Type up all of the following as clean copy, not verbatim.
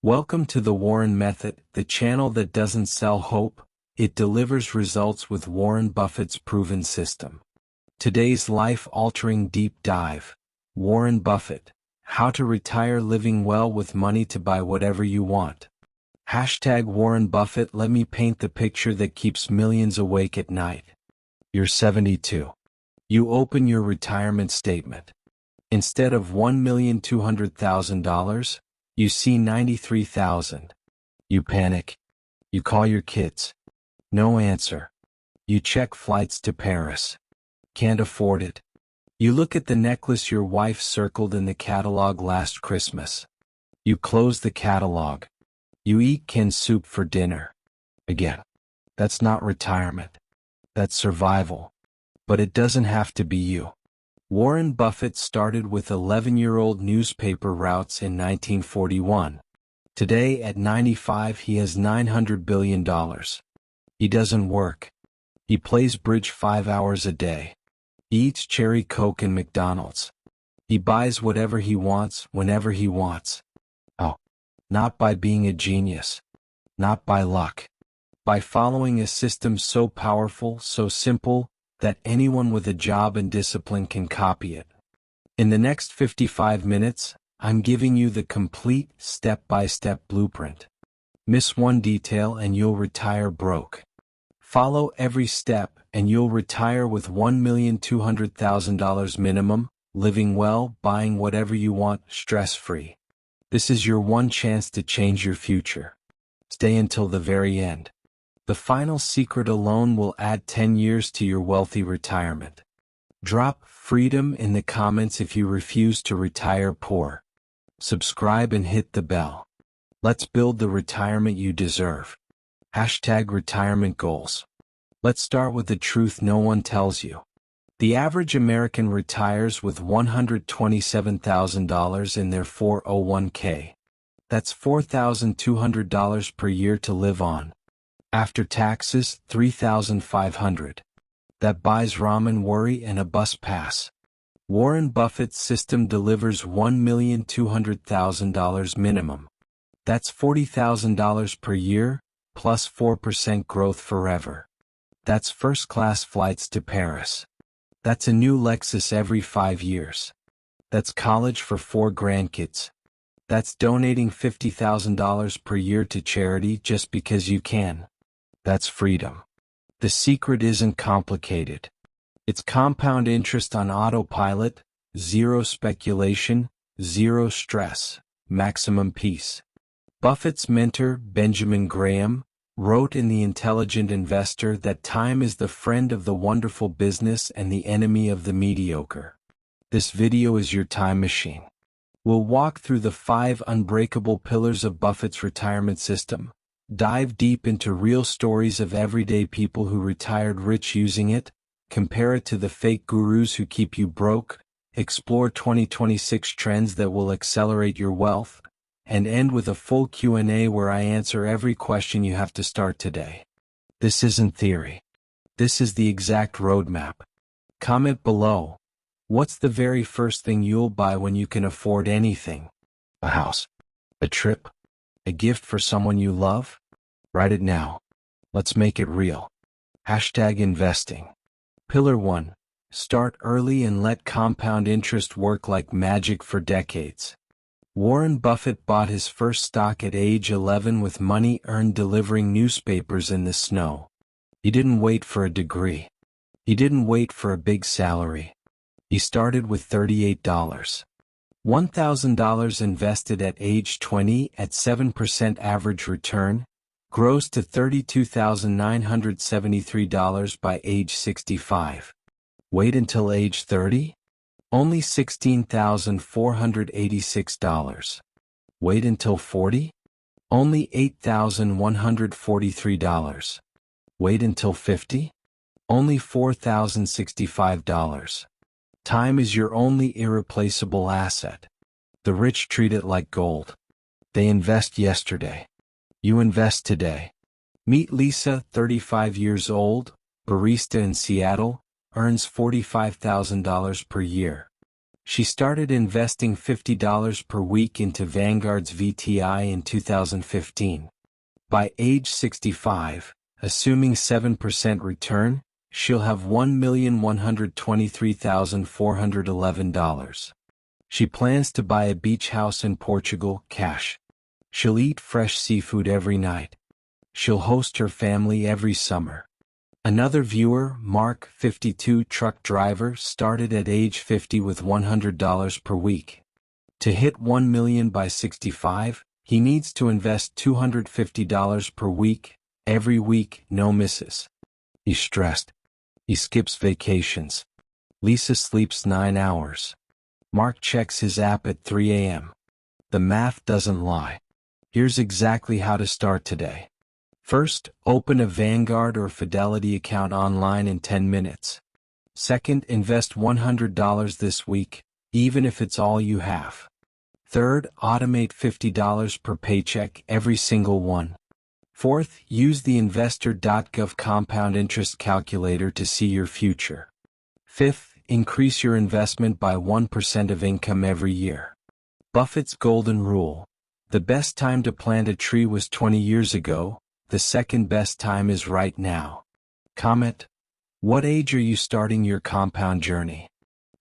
Welcome to the Warren Method, the channel that doesn't sell hope, it delivers results with Warren Buffett's proven system. Today's life-altering deep dive. Warren Buffett, how to retire living well with money to buy whatever you want. Hashtag Warren Buffett. Let me paint the picture that keeps millions awake at night. You're 72. You open your retirement statement. Instead of $1,200,000, you see 93,000. You panic. You call your kids. No answer. You check flights to Paris. Can't afford it. You look at the necklace your wife circled in the catalog last Christmas. You close the catalog. You eat canned soup for dinner. Again. That's not retirement. That's survival. But it doesn't have to be you. Warren Buffett started with 11-year-old newspaper routes in 1941. Today at 95 he has $900 billion. He doesn't work. He plays bridge 5 hours a day. He eats cherry Coke and McDonald's. He buys whatever he wants, whenever he wants. Oh. Not by being a genius. Not by luck. By following a system so powerful, so simple, that anyone with a job and discipline can copy it. In the next 55 minutes, I'm giving you the complete step-by-step blueprint. Miss one detail and you'll retire broke. Follow every step and you'll retire with $1,200,000 minimum, living well, buying whatever you want, stress-free. This is your one chance to change your future. Stay until the very end. The final secret alone will add 10 years to your wealthy retirement. Drop freedom in the comments if you refuse to retire poor. Subscribe and hit the bell. Let's build the retirement you deserve. Hashtag retirement goals. Let's start with the truth no one tells you. The average American retires with $127,000 in their 401k. That's $4,200 per year to live on. After taxes, $3,500. That buys ramen worry and a bus pass. Warren Buffett's system delivers $1,200,000 minimum. That's $40,000 per year, plus 4% growth forever. That's first-class flights to Paris. That's a new Lexus every 5 years. That's college for 4 grandkids. That's donating $50,000 per year to charity just because you can. That's freedom. The secret isn't complicated. It's compound interest on autopilot, zero speculation, zero stress, maximum peace. Buffett's mentor, Benjamin Graham, wrote in The Intelligent Investor that time is the friend of the wonderful business and the enemy of the mediocre. This video is your time machine. We'll walk through the 5 unbreakable pillars of Buffett's retirement system. Dive deep into real stories of everyday people who retired rich using it, compare it to the fake gurus who keep you broke, explore 2026 trends that will accelerate your wealth, and end with a full Q&A where I answer every question you have to start today. This isn't theory. This is the exact roadmap. Comment below. What's the very first thing you'll buy when you can afford anything? A house? A trip? A gift for someone you love? Write it now. Let's make it real. Hashtag investing. Pillar 1. Start early and let compound interest work like magic for decades. Warren Buffett bought his first stock at age 11 with money earned delivering newspapers in the snow. He didn't wait for a degree. He didn't wait for a big salary. He started with $38. $1,000 invested at age 20 at 7% average return, grows to $32,973 by age 65. Wait until age 30? Only $16,486. Wait until 40? Only $8,143. Wait until 50? Only $4,065. Time is your only irreplaceable asset. The rich treat it like gold. They invest yesterday. You invest today. Meet Lisa, 35 years old, barista in Seattle, earns $45,000 per year. She started investing $50 per week into Vanguard's VTI in 2015. By age 65, assuming 7% return, she'll have $1,123,411. She plans to buy a beach house in Portugal, cash. She'll eat fresh seafood every night. She'll host her family every summer. Another viewer, Mark, 52, truck driver, started at age 50 with $100 per week. To hit $1 million by 65, he needs to invest $250 per week, every week, no misses. He's stressed. He skips vacations. Lisa sleeps 9 hours. Mark checks his app at 3 a.m. The math doesn't lie. Here's exactly how to start today. First, open a Vanguard or Fidelity account online in 10 minutes. Second, invest $100 this week, even if it's all you have. Third, automate $50 per paycheck, every single one. Fourth, use the investor.gov compound interest calculator to see your future. Fifth, increase your investment by 1% of income every year. Buffett's golden rule. The best time to plant a tree was 20 years ago, the second best time is right now. Comment: what age are you starting your compound journey?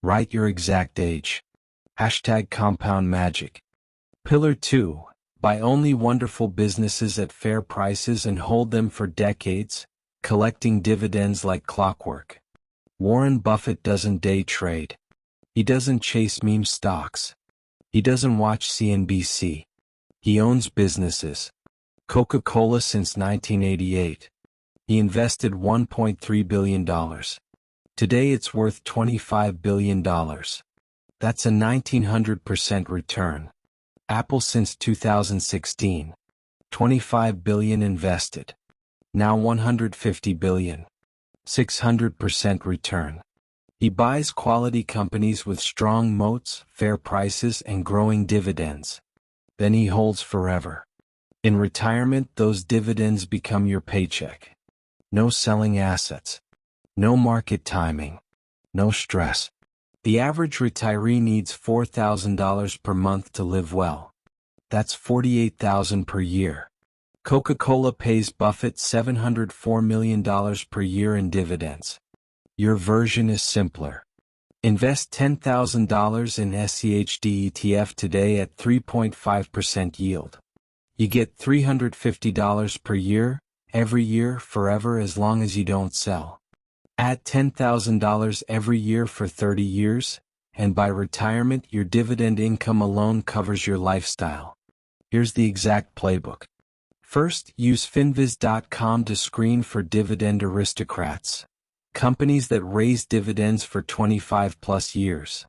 Write your exact age. #compound magic. Pillar 2. Buy only wonderful businesses at fair prices and hold them for decades, collecting dividends like clockwork. Warren Buffett doesn't day trade. He doesn't chase meme stocks. He doesn't watch CNBC. He owns businesses. Coca-Cola since 1988. He invested $1.3 billion. Today it's worth $25 billion. That's a 1900% return. Apple since 2016. $25 billion invested. Now $150 billion. 600% return. He buys quality companies with strong moats, fair prices, and growing dividends. Then he holds forever. In retirement, those dividends become your paycheck. No selling assets. No market timing. No stress. The average retiree needs $4,000 per month to live well. That's $48,000 per year. Coca-Cola pays Buffett $704 million per year in dividends. Your version is simpler. Invest $10,000 in SCHD ETF today at 3.5% yield. You get $350 per year, every year, forever, as long as you don't sell. Add $10,000 every year for 30 years, and by retirement your dividend income alone covers your lifestyle. Here's the exact playbook. First, use finviz.com to screen for dividend aristocrats, companies that raise dividends for 25+ years.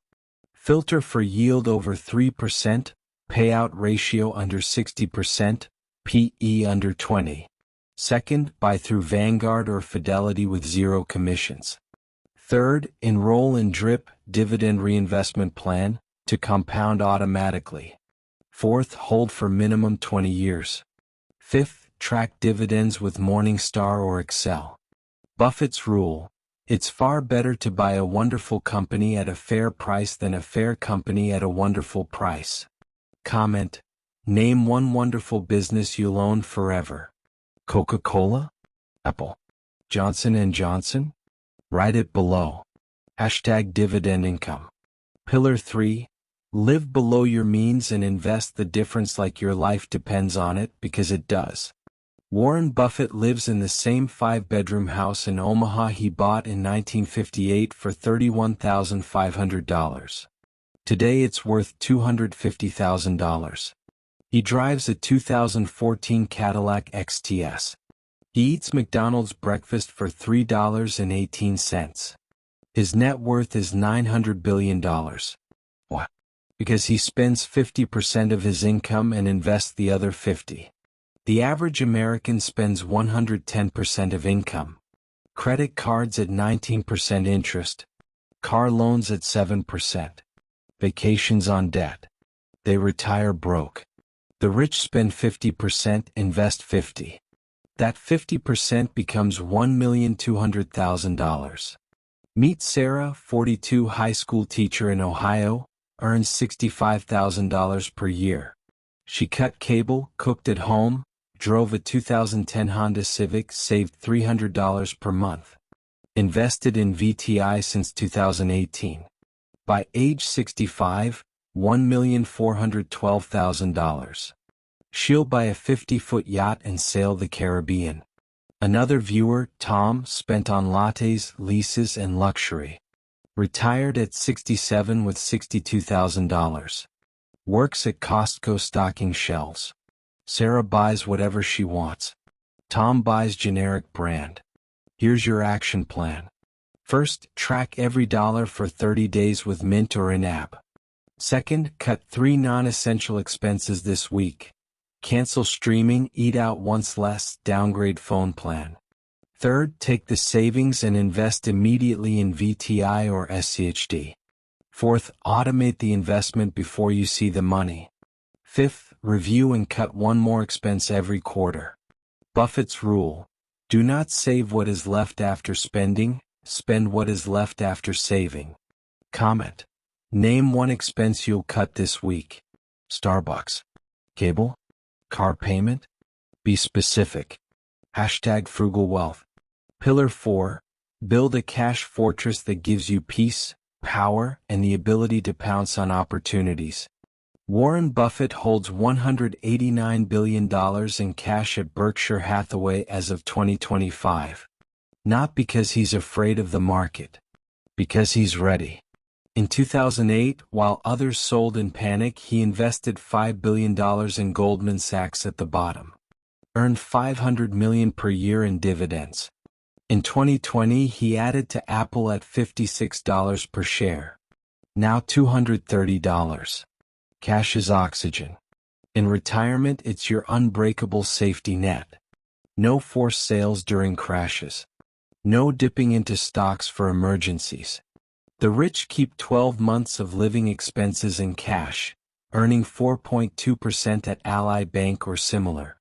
Filter for yield over 3%, payout ratio under 60%, PE under 20. Second, buy through Vanguard or Fidelity with 0 commissions. Third, enroll in DRIP, Dividend Reinvestment Plan, to compound automatically. Fourth, hold for minimum 20 years. Fifth, track dividends with Morningstar or Excel. Buffett's rule: it's far better to buy a wonderful company at a fair price than a fair company at a wonderful price. Comment: name one wonderful business you'll own forever. Coca-Cola? Apple? Johnson & Johnson? Write it below. #dividend income. Pillar 3. Live below your means and invest the difference like your life depends on it, because it does. Warren Buffett lives in the same 5-bedroom house in Omaha he bought in 1958 for $31,500. Today it's worth $250,000. He drives a 2014 Cadillac XTS. He eats McDonald's breakfast for $3.18. His net worth is $900 billion. Why? Because he spends 50% of his income and invests the other 50%. The average American spends 110% of income. Credit cards at 19% interest. Car loans at 7%. Vacations on debt. They retire broke. The rich spend 50%, invest 50%. That 50% becomes $1,200,000. Meet Sarah, 42, high school teacher in Ohio, earns $65,000 per year. She cut cable, cooked at home, drove a 2010 Honda Civic, saved $300 per month. Invested in VTI since 2018. By age 65, $1,412,000. She'll buy a 50-foot yacht and sail the Caribbean. Another viewer, Tom, spent on lattes, leases, and luxury. Retired at 67 with $62,000. Works at Costco stocking shelves. Sarah buys whatever she wants. Tom buys generic brand. Here's your action plan. First, track every dollar for 30 days with Mint or in-app. Second, cut 3 non-essential expenses this week. Cancel streaming, eat out once less, downgrade phone plan. Third, take the savings and invest immediately in VTI or SCHD. Fourth, automate the investment before you see the money. Fifth, review and cut one more expense every quarter. Buffett's rule: do not save what is left after spending, spend what is left after saving. Comment. Name one expense you'll cut this week. Starbucks. Cable? Car payment? Be specific. #frugal wealth. Pillar 4. Build a cash fortress that gives you peace, power, and the ability to pounce on opportunities. Warren Buffett holds $189 billion in cash at Berkshire Hathaway as of 2025. Not because he's afraid of the market. Because he's ready. In 2008, while others sold in panic, he invested $5 billion in Goldman Sachs at the bottom. Earned $500 million per year in dividends. In 2020, he added to Apple at $56 per share. Now $230. Cash is oxygen. In retirement, it's your unbreakable safety net. No forced sales during crashes. No dipping into stocks for emergencies. The rich keep 12 months of living expenses in cash, earning 4.2% at Ally Bank or similar.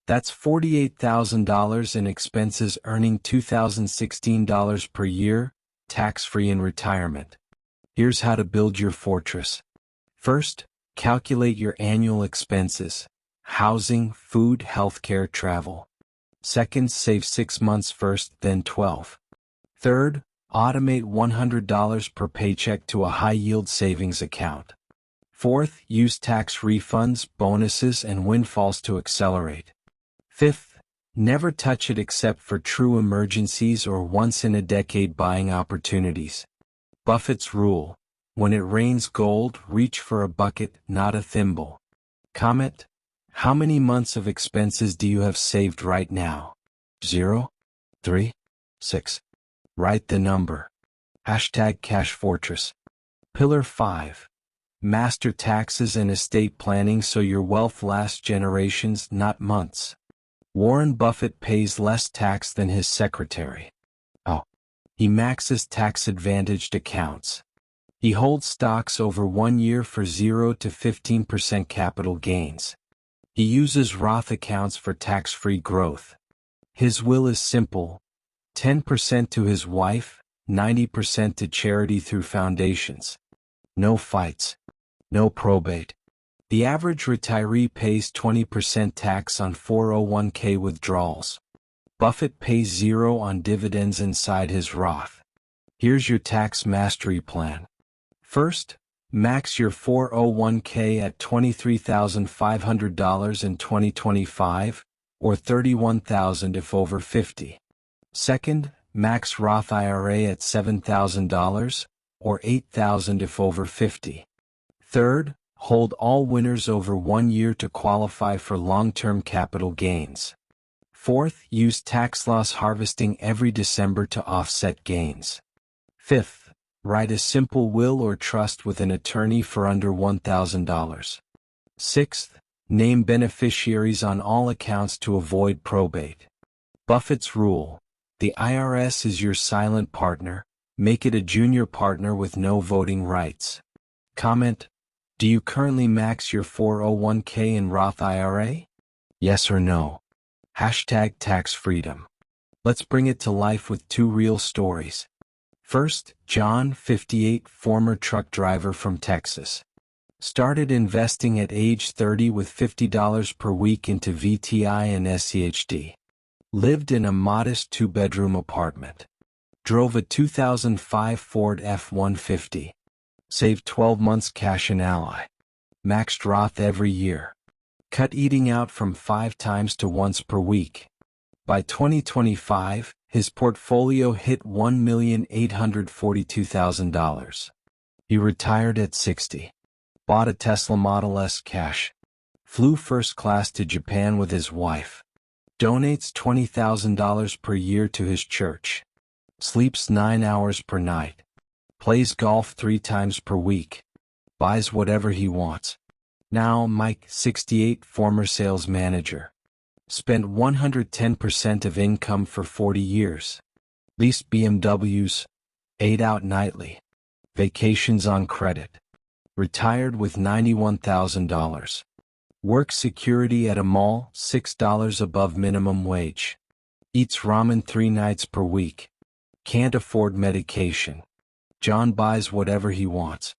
That's $48,000 in expenses, earning $2,016 per year, tax-free in retirement. Here's how to build your fortress. First, calculate your annual expenses: housing, food, healthcare, travel. Second, save 6 months first, then 12. Third, automate $100 per paycheck to a high-yield savings account. Fourth, use tax refunds, bonuses, and windfalls to accelerate. Fifth, never touch it except for true emergencies or once-in-a-decade buying opportunities. Buffett's rule: when it rains gold, reach for a bucket, not a thimble. Comment. How many months of expenses do you have saved right now? 0? 3? 6? Write the number. #cash fortress. Pillar 5. Master taxes and estate planning so your wealth lasts generations, not months. Warren Buffett pays less tax than his secretary. Oh. He maxes tax-advantaged accounts. He holds stocks over 1 year for 0 to 15% capital gains. He uses Roth accounts for tax-free growth. His will is simple: 10% to his wife, 90% to charity through foundations. No fights. No probate. The average retiree pays 20% tax on 401k withdrawals. Buffett pays 0 on dividends inside his Roth. Here's your tax mastery plan. First, max your 401k at $23,500 in 2025, or $31,000 if over 50. Second, max Roth IRA at $7,000, or $8,000 if over 50. Third, hold all winners over 1 year to qualify for long-term capital gains. Fourth, use tax loss harvesting every December to offset gains. Fifth, write a simple will or trust with an attorney for under $1,000. Sixth, name beneficiaries on all accounts to avoid probate. Buffett's rule: the IRS is your silent partner, make it a junior partner with no voting rights. Comment. Do you currently max your 401k and Roth IRA? Yes or no? #tax freedom. Let's bring it to life with 2 real stories. First, John, 58, former truck driver from Texas. Started investing at age 30 with $50 per week into VTI and SCHD. Lived in a modest 2-bedroom apartment. Drove a 2005 Ford F-150. Saved 12 months cash in Ally. Maxed Roth every year. Cut eating out from 5 times to once per week. By 2025, his portfolio hit $1,842,000. He retired at 60. Bought a Tesla Model S cash. Flew first class to Japan with his wife. Donates $20,000 per year to his church. Sleeps 9 hours per night. Plays golf 3 times per week. Buys whatever he wants. Now Mike, 68, former sales manager. Spent 110% of income for 40 years. Leased BMWs. Ate out nightly. Vacations on credit. Retired with $91,000. Works security at a mall, $6 above minimum wage. Eats ramen 3 nights per week. Can't afford medication. John buys whatever he wants.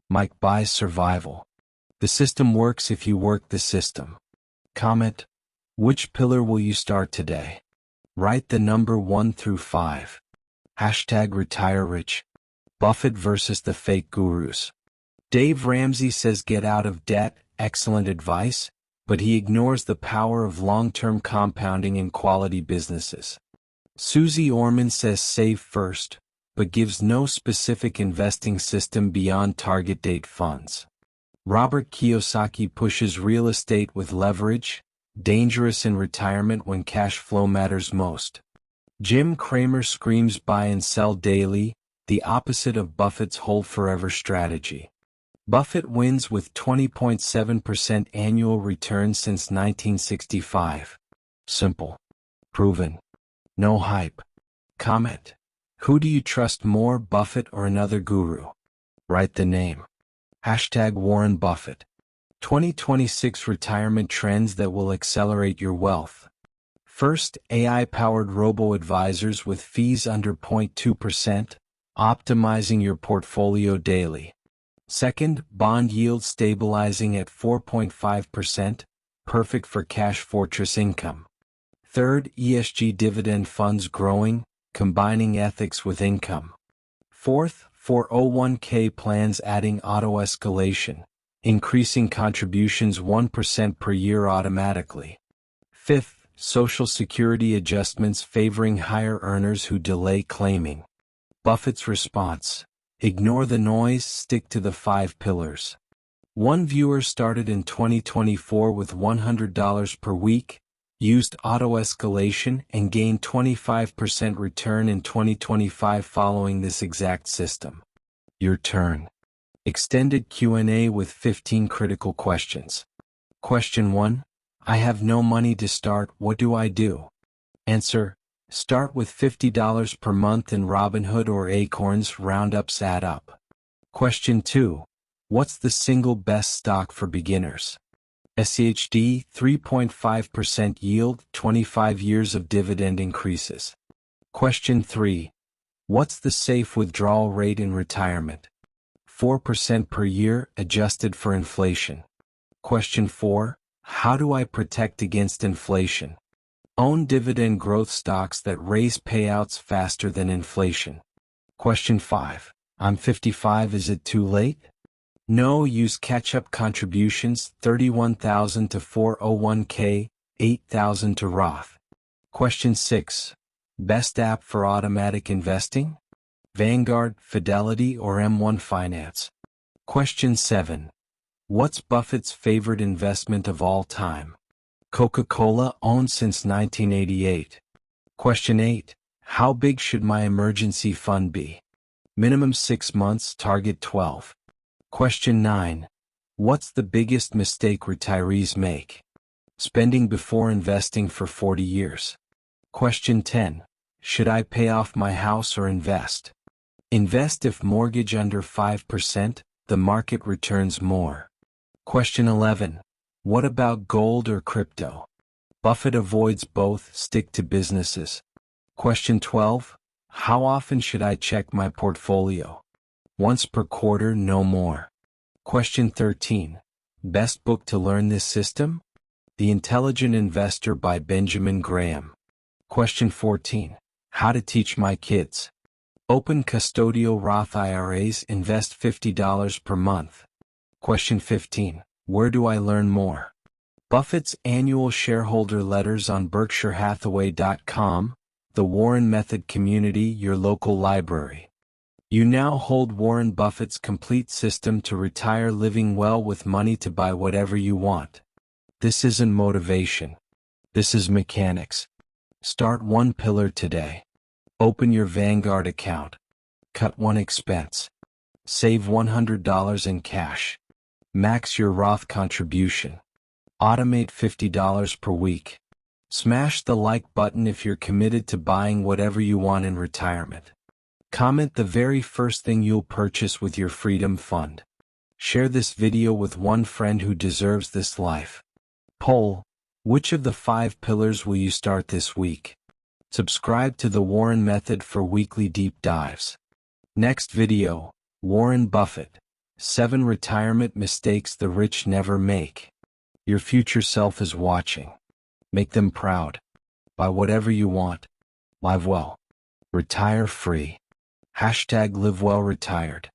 Mike buys survival. The system works if you work the system. Comment: which pillar will you start today? Write the number 1 through 5. Hashtag retire rich. Buffett versus the fake gurus. Dave Ramsey says get out of debt, excellent advice, but he ignores the power of long-term compounding in quality businesses. Susie Orman says save first, but gives no specific investing system beyond target date funds. Robert Kiyosaki pushes real estate with leverage, dangerous in retirement when cash flow matters most. Jim Cramer screams buy and sell daily, the opposite of Buffett's hold forever strategy. Buffett wins with 20.7% annual return since 1965. Simple. Proven. No hype. Comment: who do you trust more, Buffett or another guru? Write the name. Hashtag Warren Buffett. 2026 retirement trends that will accelerate your wealth. First, AI-powered robo-advisors with fees under 0.2%, optimizing your portfolio daily. Second, bond yield stabilizing at 4.5%, perfect for cash fortress income. Third, ESG dividend funds growing, combining ethics with income. Fourth, 401k plans adding auto-escalation, increasing contributions 1% per year automatically. Fifth, Social Security adjustments favoring higher earners who delay claiming. Buffett's response: ignore the noise, stick to the 5 pillars. One viewer started in 2024 with $100 per week, used auto-escalation and gained 25% return in 2025 following this exact system. Your turn. Extended Q&A with 15 critical questions. Question 1. I have no money to start, what do I do? Answer: start with $50 per month in Robinhood or Acorns, roundups add up. Question 2. What's the single best stock for beginners? SCHD, 3.5% yield, 25 years of dividend increases. Question 3. What's the safe withdrawal rate in retirement? 4% per year, adjusted for inflation. Question 4. How do I protect against inflation? Own dividend growth stocks that raise payouts faster than inflation. Question 5. I'm 55, is it too late? No, use catch-up contributions, $31,000 to 401k, $8,000 to Roth. Question 6. Best app for automatic investing? Vanguard, Fidelity, or M1 Finance? Question 7. What's Buffett's favorite investment of all time? Coca-Cola, owned since 1988. Question 8. How big should my emergency fund be? Minimum 6 months, target 12. Question 9. What's the biggest mistake retirees make? Spending before investing for 40 years. Question 10. Should I pay off my house or invest? Invest if mortgage under 5%, the market returns more. Question 11. What about gold or crypto? Buffett avoids both, stick to businesses. Question 12. How often should I check my portfolio? Once per quarter, no more. Question 13. Best book to learn this system? The Intelligent Investor by Benjamin Graham. Question 14. How to teach my kids. Open custodial Roth IRAs, invest $50 per month. Question 15. Where do I learn more? Buffett's annual shareholder letters on BerkshireHathaway.com, the Warren Method Community, your local library. You now hold Warren Buffett's complete system to retire, living well with money to buy whatever you want. This isn't motivation. This is mechanics. Start one pillar today. Open your Vanguard account. Cut one expense. Save $100 in cash. Max your Roth contribution. Automate $50 per week. Smash the like button if you're committed to buying whatever you want in retirement. Comment the very first thing you'll purchase with your Freedom Fund. Share this video with one friend who deserves this life. Poll: which of the 5 pillars will you start this week? Subscribe to the Warren Method for weekly deep dives. Next video: Warren Buffett, 7 retirement mistakes the rich never make. Your future self is watching. Make them proud. Buy whatever you want. Live well. Retire free. #LiveWellRetired.